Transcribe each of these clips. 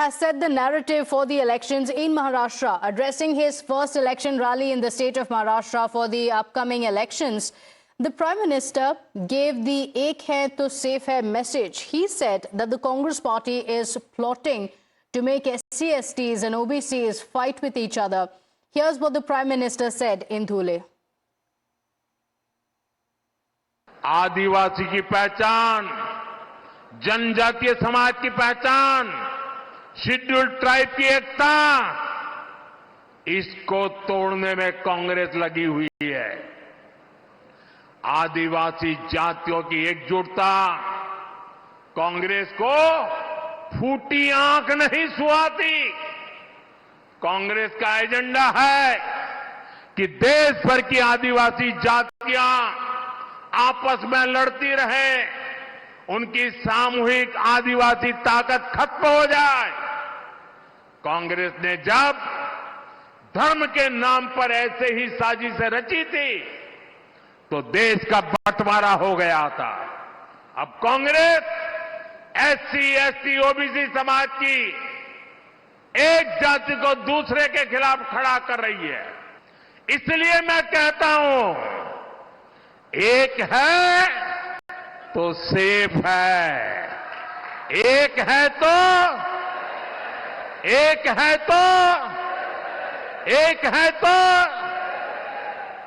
has set the narrative for the elections in Maharashtra. Addressing his first election rally in the state of Maharashtra for the upcoming elections, the Prime Minister gave the "Ek hai to safe hai" message. He said that the Congress party is plotting to make SC/STs and OBCs fight with each other. Here's what the Prime Minister said in Dhule. आदिवासी की पहचान, जनजातीय समाज की पहचान, scheduled tribe की एकता, इसको तोड़ने में कांग्रेस लगी हुई है। आदिवासी जातियों की एकजुटता कांग्रेस को फूटी आंख नहीं सुहाती। कांग्रेस का एजेंडा है कि देश भर की आदिवासी जातियां आपस में लड़ती रहे, उनकी सामूहिक आदिवासी ताकत खत्म हो जाए। कांग्रेस ने जब धर्म के नाम पर ऐसे ही साजिशें रची थी तो देश का बंटवारा हो गया था। अब कांग्रेस एससी, एसटी, ओबीसी समाज की एक जाति को दूसरे के खिलाफ खड़ा कर रही है। इसलिए मैं कहता हूं, एक है तो सेफ है, एक है तो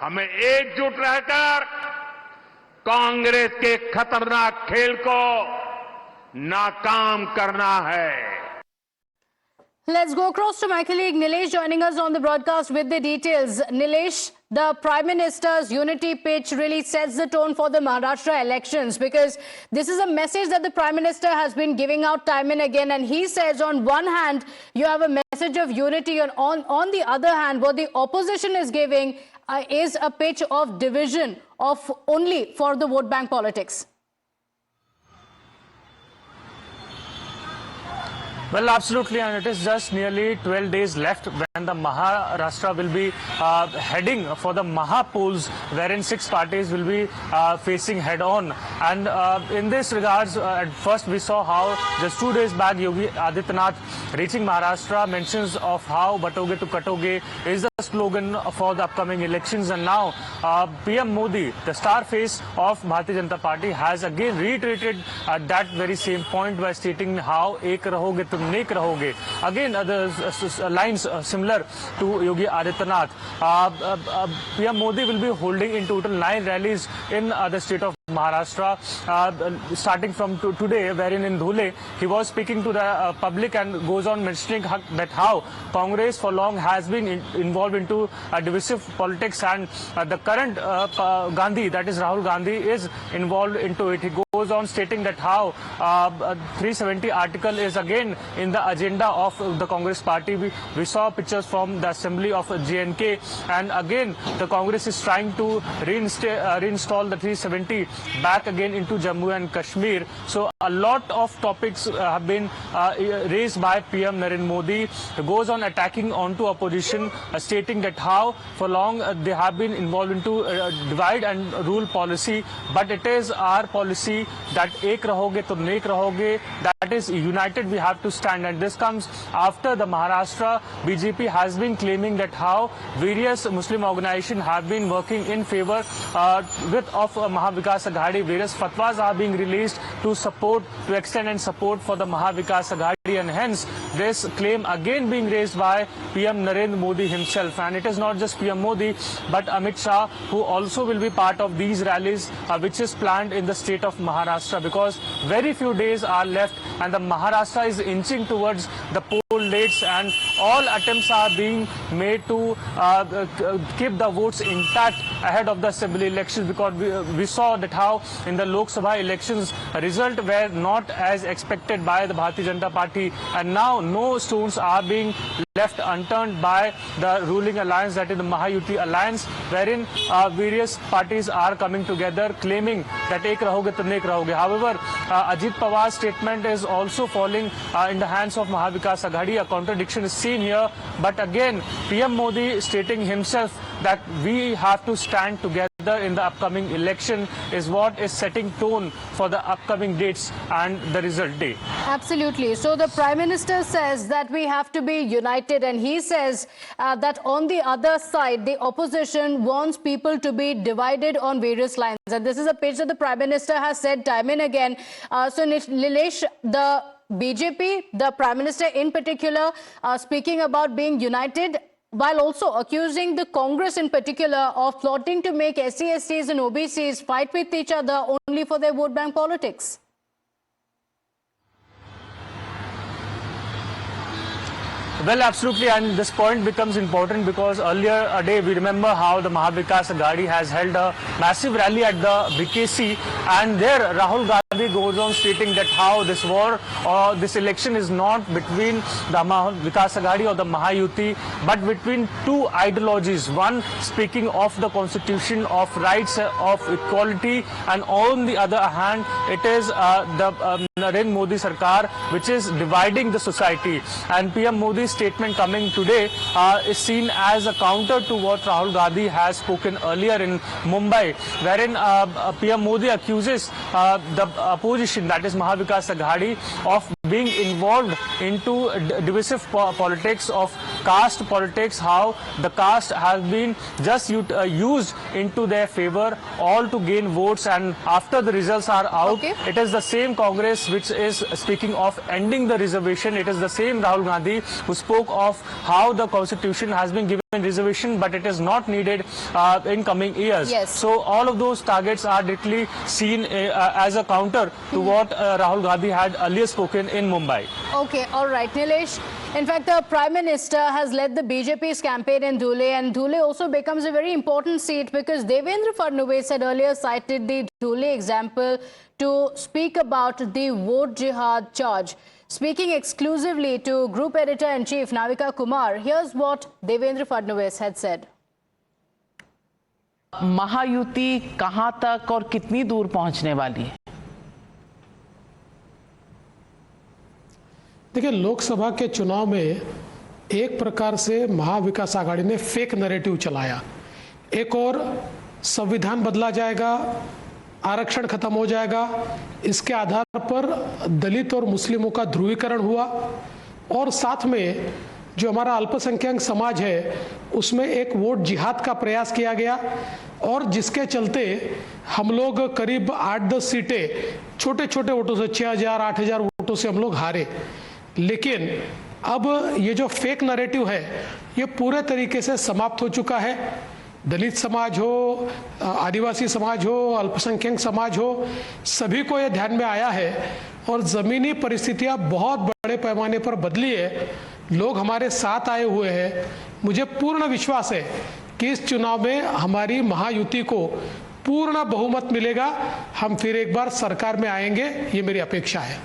हमें एकजुट रहकर कांग्रेस के खतरनाक खेल को नाकाम करना है। Let's go across to my colleague Nilesh joining us on the broadcast with the details. Nilesh, the Prime Minister's unity pitch really sets the tone for the Maharashtra elections, because this is a message that the Prime Minister has been giving out time and again. And he says on one hand, you have a message of unity, and on the other hand, what the opposition is giving is a pitch of division, of only for the vote bank politics. Well, absolutely, and it is just nearly 12 days left when the Maharashtra will be heading for the Mahapolls, wherein 6 parties will be facing head-on. And in this regards, at first we saw how just 2 days back Yogi Adityanath reaching Maharashtra mentions of how "Batoge to Katoge" is the slogan for the upcoming elections. And now PM Modi, the star face of Bharatiya Janata Party, has again reiterated that very same point by stating how "Ek rahoge tum नेक रहोगे." Again, the lines similar to Yogi Adityanath. PM Modi will be holding in total 9 rallies in the state of Maharashtra, starting from today, wherein in Dhule he was speaking to the public and goes on mentioning that how Congress for long has been involved into divisive politics, and the current Gandhi, that is Rahul Gandhi, is involved into it. He goes on stating that how 370 article is again in the agenda of the Congress party. We saw pictures from the assembly of JNK, and again the Congress is trying to reinstall the 370 back again into Jammu and Kashmir. So a lot of topics have been raised by PM Narendra Modi. He goes on attacking onto opposition, stating that how for long they have been involved into divide and rule policy, but it is our policy that ek rahoge to nek rahoge, that is united we have to stand. And this comes after the Maharashtra BJP has been claiming that how various Muslim organizations have been working in favor of Mahavikas Aghadi. Various fatwas are being released to extend and support for the Mahavikas Aghadi, and hence this claim again being raised by PM Narendra Modi himself. And it is not just PM Modi but Amit Shah, who also will be part of these rallies which is planned in the state of Maharashtra, because very few days are left and the Maharashtra is inching towards the poll dates, and all attempts are being made to keep the votes intact ahead of the assembly elections, because we saw that how in the Lok Sabha elections result were not as expected by the Bharatiya Janata Party, and now no stones are being left unturned by the ruling alliance, that is the Mahayuti alliance, wherein various parties are coming together claiming that ek rahoge to nek rahoge. However, Ajit Pawar's statement is also falling in the hands of Mahavikas Aghadi. A contradiction is seen here, but again PM Modi stating himself that we have to stand together in the upcoming election is what is setting tone for the upcoming dates and the result day. Absolutely. So the Prime Minister says that we have to be united, and he says that on the other side, the opposition wants people to be divided on various lines. And this is a pitch that the Prime Minister has said time and again. So Nilesh, the BJP, the Prime Minister in particular, speaking about being united, while also accusing the Congress in particular of plotting to make SC, STs and OBCs fight with each other only for their vote bank politics. Well, absolutely, and this point becomes important because earlier a day we remember how the Maha Vikas Aghadi has held a massive rally at the BKC, and there Rahul Gandhi goes on stating that how this war or this election is not between the Maha Vikas Aghadi or the Mahayuti, but between two ideologies. One speaking of the constitution, of rights, of equality, and on the other hand, it is the Narendra Modi Sarkar which is dividing the society. And PM Modi's statement coming today is seen as a counter to what Rahul Gandhi has spoken earlier in Mumbai, wherein PM Modi accuses the opposition, that is Maha Vikas Aghadi, of being involved into divisive politics, of caste politics, how the caste has been just used into their favor, all to gain votes, and after the results are out, it is the same Congress which is speaking of ending the reservation. It is the same Rahul Gandhi who spoke of how the constitution has been given reservation, but it is not needed in coming years. Yes. So all of those targets are directly seen as a counter to what Rahul Gandhi had earlier spoken in Mumbai. Okay, all right, Nilesh. In fact, the Prime Minister has led the BJP's campaign in Dhule, and Dhule also becomes a very important seat because Devendra Fadnavis had earlier cited the Dhule example to speak about the vote jihad charge. Speaking exclusively to Group Editor-in-Chief Navika Kumar, here's what Devendra Fadnavis had said. Mahayuti कहां तक और कितनी दूर पहुंचने वाली है? देखिए, लोकसभा के चुनाव में एक प्रकार से महा विकास आघाड़ी ने फेक नैरेटिव चलाया। एक और संविधान बदला जाएगा, आरक्षण खत्म हो जाएगा, इसके आधार पर दलित और मुस्लिमों का ध्रुवीकरण हुआ, और साथ में जो हमारा अल्पसंख्यक समाज है उसमें एक वोट जिहाद का प्रयास किया गया, और जिसके चलते हम लोग करीब 8-10 सीटें छोटे छोटे वोटों से 6,000-8,000 वोटों से हम लोग हारे। लेकिन अब ये जो फेक नैरेटिव है ये पूरे तरीके से समाप्त हो चुका है। दलित समाज हो, आदिवासी समाज हो, अल्पसंख्यक समाज हो, सभी को ये ध्यान में आया है और ज़मीनी परिस्थितियां बहुत बड़े पैमाने पर बदली है। लोग हमारे साथ आए हुए हैं। मुझे पूर्ण विश्वास है कि इस चुनाव में हमारी महायुति को पूर्ण बहुमत मिलेगा। हम फिर एक बार सरकार में आएंगे, ये मेरी अपेक्षा है।